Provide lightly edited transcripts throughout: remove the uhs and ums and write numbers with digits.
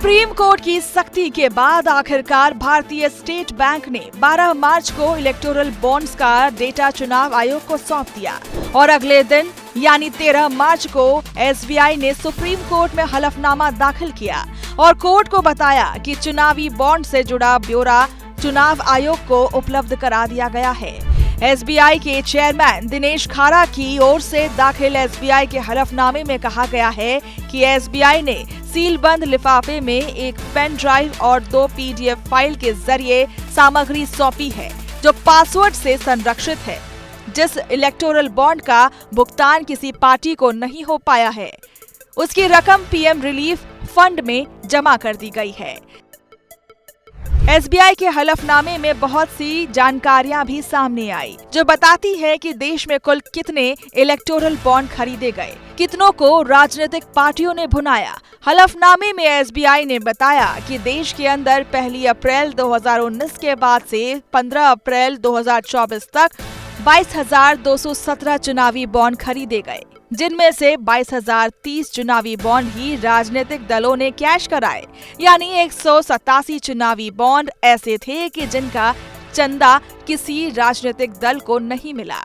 Supreme court की सख्ती के बाद आखिरकार भारतीय स्टेट बैंक ने 12 मार्च को इलेक्टोरल बॉन्ड्स का डेटा चुनाव आयोग को सौंप दिया और अगले दिन यानी 13 मार्च को एसबीआई ने सुप्रीम कोर्ट में हलफनामा दाखिल किया और कोर्ट को बताया कि चुनावी बॉन्ड से जुड़ा ब्यौरा चुनाव आयोग को उपलब्ध करा दिया गया है। एसबीआई के चेयरमैन दिनेश खारा की ओर से दाखिल एसबीआई के हलफनामे में कहा गया है कि एसबीआई ने सीलबंद लिफाफे में एक पेन ड्राइव और 2 पीडीएफ फाइल के जरिए सामग्री सौंपी है जो पासवर्ड से संरक्षित है। जिस इलेक्टोरल बॉन्ड का भुगतान किसी पार्टी को नहीं हो पाया है, उसकी रकम पीएम रिलीफ फंड में जमा कर दी गई है। एसबीआई के हलफनामे में बहुत सी जानकारियां भी सामने आई जो बताती है कि देश में कुल कितने इलेक्टोरल बॉन्ड खरीदे गए, कितनों को राजनीतिक पार्टियों ने भुनाया। हलफनामे में एसबीआई ने बताया कि देश के अंदर 1 अप्रैल 2019 के बाद से 15 अप्रैल 2024 तक 22,217 चुनावी बॉन्ड खरीदे गए, जिनमें से 22,030 चुनावी बॉन्ड ही राजनीतिक दलों ने कैश कराए, यानी 187 चुनावी बॉन्ड ऐसे थे कि जिनका चंदा किसी राजनीतिक दल को नहीं मिला।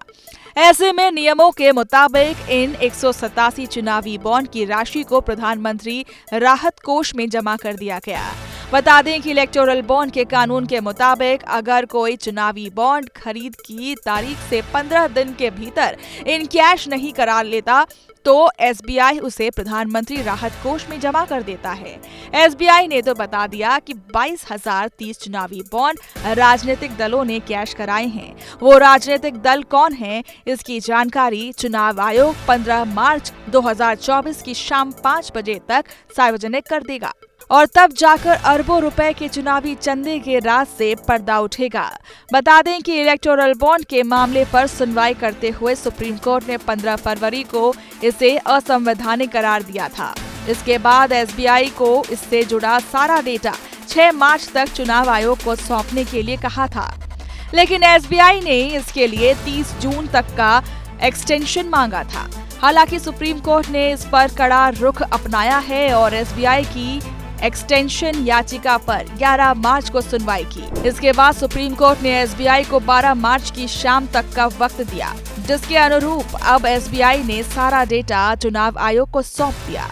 ऐसे में नियमों के मुताबिक इन 187 चुनावी बॉन्ड की राशि को प्रधानमंत्री राहत कोष में जमा कर दिया गया। बता दें कि इलेक्टोरल बॉन्ड के कानून के मुताबिक अगर कोई चुनावी बॉन्ड खरीद की तारीख से 15 दिन के भीतर इन कैश नहीं करा लेता तो एसबीआई उसे प्रधानमंत्री राहत कोष में जमा कर देता है। एसबीआई ने तो बता दिया कि 22,030 चुनावी बॉन्ड राजनीतिक दलों ने कैश कराए हैं। वो राजनीतिक दल कौन है, इसकी जानकारी चुनाव आयोग 15 मार्च 2024 की शाम 5 बजे तक सार्वजनिक कर देगा और तब जाकर अरबों रुपए के चुनावी चंदे के राज से पर्दा उठेगा। बता दें कि इलेक्टोरल बॉन्ड के मामले पर सुनवाई करते हुए सुप्रीम कोर्ट ने 15 फरवरी को इसे असंवैधानिक करार दिया था। इसके बाद एसबीआई को इससे जुड़ा सारा डेटा 6 मार्च तक चुनाव आयोग को सौंपने के लिए कहा था, लेकिन एसबीआई ने इसके लिए 30 जून तक का एक्सटेंशन मांगा था। हालांकि सुप्रीम कोर्ट ने इस पर कड़ा रुख अपनाया है और एसबीआई की एक्सटेंशन याचिका पर 11 मार्च को सुनवाई की। इसके बाद सुप्रीम कोर्ट ने एसबीआई को 12 मार्च की शाम तक का वक्त दिया, जिसके अनुरूप अब एसबीआई ने सारा डेटा चुनाव आयोग को सौंप दिया।